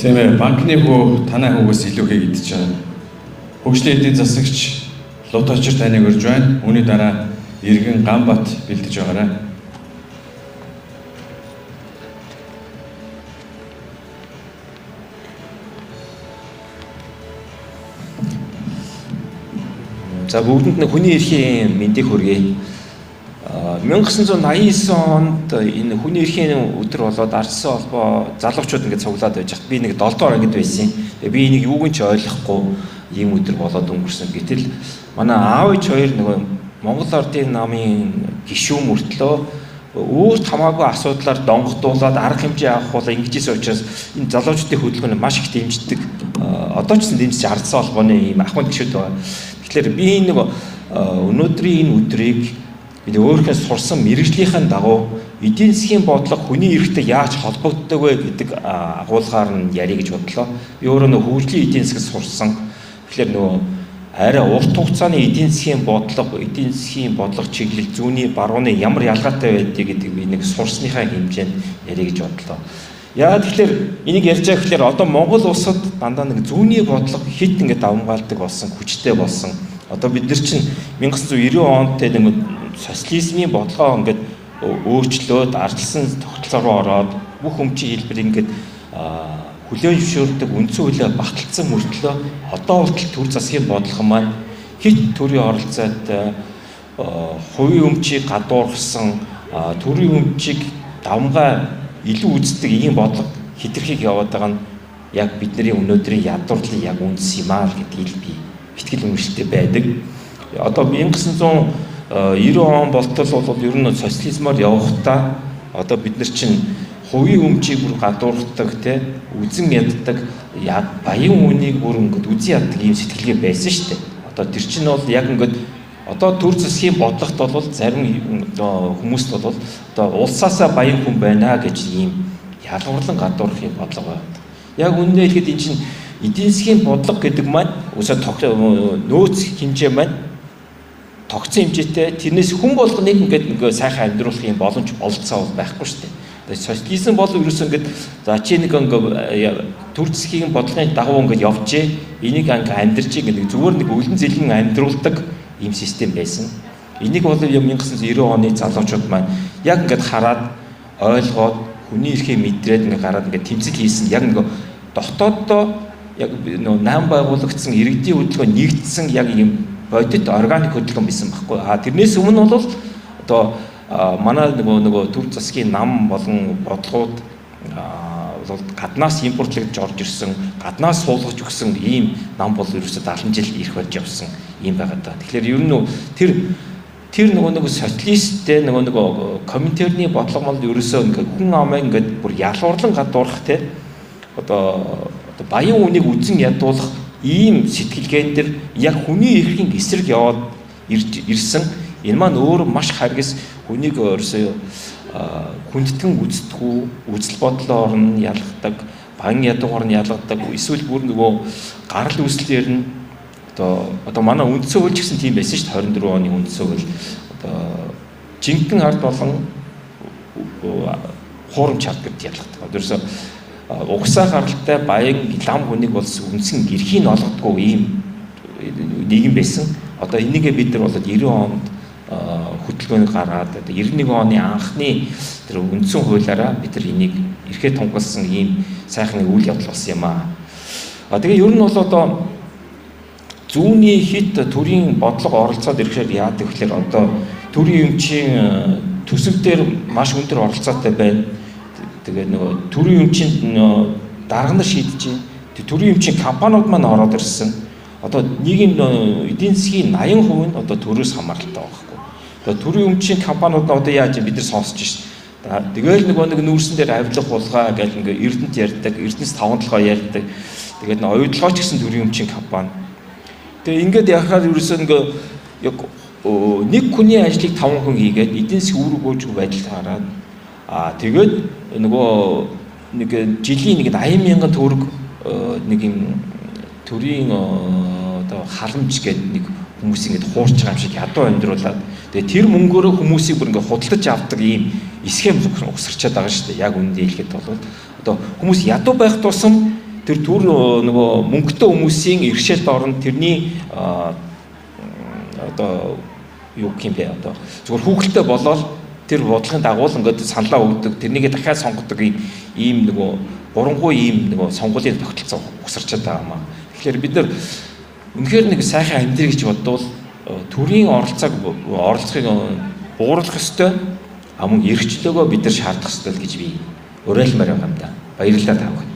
Тийм ээ, банкны хүү танай хөвгөөс илүүхэй идэж байгаа. Хөгжлийн эдийн засагч Лоточор таныг урьж байна. Үүний дараа Иргэн Ганбат бэлдэж байгаарай. За бүгдэнд нь хүний эрхийн мэндийг хүргэе. 1989 онд энэ хүний эрхийн өдөр болоод Ардсан холбоо залуучууд ингээд цуглаад байж хат би нэг 7 доор ангид байсан. Тэгээ би энийг юуг нь ч ойлгохгүй ийм өдөр болоод өнгөрсөн. Гэтэл манай аав ээж хоёр нөгөө Монгол Ардын намын гишүүн мөртлөө өөрт хамаагүй асуудлаар донгодуулаад арга хэмжээ авах бол ингэжсэн учраас энэ залуучдын хөдөлгөөн маш их дэмждэг. Одоо ч гэсэн дэмжиж Ардсан холбооны ийм ахмад гишүүд байна. Тэгэхээр би нэг өнөөдрийн энэ өдрийг бид өөрийнхөө сурсан мэрэгжлийнхэн дагуу эдийн засгийн бодлого хүний эрхтэй яаж холбогддог вэ гэдэг агуулгаар нь ярих гэж бодлоо. Би өөрөө нэг хөгжлийн эдийн засаг сурсан. Тэгэхээр нөгөө арай урт хугацааны эдийн засгийн бодлого чиглэл зүүнний барууны ямар ялгаатай байдгийг гэдэг би нэг сурсныхаа хэмжээнд ярих гэж бодлоо. Яагаад тэгэхээр энийг ярьж байгаа гэхээр одоо Монгол улсад дандаа нэг зүүнний бодлого хит ингээд давмгаалдаг болсон, хүчтэй болсон. Одоо бид нар чинь 1990 онд те нэг социализмын бодлогоо ингээд өөрчлөөд ардчилсан тогтолцоо руу ороод бүх өмчийн хэлбэр ингээд хүлээн зөвшөөрдөг үндсэн хуулиар баталсан мөртлөө одоо хүртэл төр засгийн бодлого маань хит төрийн оролцоотой хувийн өмчийг гадуурхсан төрийн өмчийг давмгай илүү үздэг ийм бодлого хэтэрхийг яваад байгаа нь яг бидний өнөөдрийн ядуурлын яг үндэс юм аа гэдгийг би итгэл үнэмшилтэй байдаг. Одоо 1990 он болтол бол ер нь социализмаар явахдаа одоо бид нар чинь хувийн өмчийг бүр гадуурхдаг те үзэн яддаг яг баян үнийг бүр ингээд үзэн яддаг ийм сэтгэлгээ байсан шүү дээ. Одоо тэр чинь бол яг ингээд одоо төр засгийн бодлогот бол зарим хүмүүст бол одоо улсаасаа баян хүн байна гэж ийм ялгуурлан гадуурх юм бодлого байна. Яг үнэндээ хэлэхэд энэ чинь эдийн засгийн бодлого гэдэг маань нөөц хэмжээ маань тогтсон хэмжээтэй тэрнээс хүн болгоныг ингээд сайхан амьдруулах юм боломж олцоо байхгүй шүү дээ. Социализм бол ерөөсөө ингээд за чи нэг ингээд төр засгийн бодлогын дагуу ингээд явжээ энийг ингээд амьдрж ингээд зүгээр нэг өлөн зэлэн амьдруулдаг ийм систем байсан. Энийг бол 1990 оны залуучууд маань яг ингээд хараад ойлгоод хүний эрхээ мэдрээд ингээд гараад ингээд тэмцэл хийсэн. Яг нэг дотооддоо яг нөө наам байгуулагдсан иргэдийн хөдөлгөөн нэгдсэн яг ийм бодит органик хөдөлгөөн байсан байхгүй. Тэрнээс өмнө бол одоо манай нөгөө төр засгийн нам болон бодлогууд гаднаас импортлогдож орж ирсэн, гаднаас суулгаж өгсөн ийм нам бол ерөөсөд 70 жил ирэх болж явсан юм байгаа даа. Тэгэхээр ер нь тэр нөгөө социалисттэй нөгөө коммунитарны бодлого бол ерөөсөө ингээд хүн амаа ингээд бүр ялуурлан гадуурх те одоо баян үнийг үзэн ядуулах ийм сэтгэлгээн дээр яг хүний эрхийн эсрэг яваад ирсэн. Энэ маань өөр маш харгас хүнийг өөрөөсөө хүндэтгэн үздэггүй, үзэл бодлоор нь ялгадаг, баян ядуугаар нь ялгадаг, эсвэл бүр нөгөө гарал үүслээр нь одоо манай үндсэн хууль гэсэн тийм байсан шүү дээ 24 оны үндсэн хууль. Одоо жинхэнэ ард болон хуурамч ард гэдээ ялгадаг. Өөрөөсөө угсаа гаралтай баян лам хүнийг бол үндсэн эрхийг нь олгодгүй ийм нийгэм байсан. Одоо энийгээ бид нар болоод 90 онд хөдөлгөөнийг гаргаад 91 оны анхны тэр үндсэн хуулиараа бид нар энийг эрхээ тунгалсан ийм сайхан үйл явдал болсон юм аа. Тэгээ ер нь бол одоо зүүнний хит төрийн бодлого оролцоод ирэхээр яадаг гэхээр одоо төрийн өмчийн төсөв дээр маш өндөр оролцоотой байна. Тэгээ нөгөө төрийн өмчийн дарга нар шийдэж байна. Төрийн өмчийн компаниуд маань ороод ирсэн. Одоо нийгэм эдийн засгийн 80% нь одоо төрөөс хамааралтай байгаа. Одоо төрийн өмчийн компаниуд нь одоо яаж бид нар сонсож шээ. Тэгээл нэг нүүрсэн дээр авилга булгаа гэж ингээ Эрдэнэт ярьдаг, Эрдэнэс 5 толгой ярьдаг. Тэгээд оюутлогооч гэсэн төрийн өмчийн компани. Тэгээ ингээд яхаар ерөөсөө яг нэг хүний ажлыг 5 хүн хийгээд эдийн засгийн үүрэг гүйцэтгэх байдалд хараад тэгээд нөгөө нэг жилийн 80,000 төгрөг нэг юм төрийн одоо халамж гэдэг нэг хүмүүс ингэж хуурч байгаа юм шиг ядуу амьдруулад тэгээ тэр мөнгөөрөө хүмүүсийг бүр ингэ худалдаж авдаг ийм схем угсарчаад байгаа шүү дээ. Яг үнэндээ хэлэхэд бол одоо хүмүүс ядуу байх тусам тэр түр нөгөө мөнгөтэй хүмүүсийн иргэшээлт орон тэрний одоо юу гэх юм бэ одоо зүгээр хүүхэлтэй болоод тэр бодлогын дагуу л ингээд саналаа өгдөг тэрнийг дахиад сонгодог ийм нөгөө гурвангуй ийм нөгөө сонгуулийн тогтолцоо угсарч байгаа юм аа. Тэгэхээр бид нар үнэхээр нэг сайхан амьдрий гэж бодвол төрийн оролцоог оролцохыг бууруулах ёстой. Мөн эрхчлөөгөө бид нар шаардах ёстой л гэж би уриалмаар байгаа юм да. Баярлалаа та бүхэнд.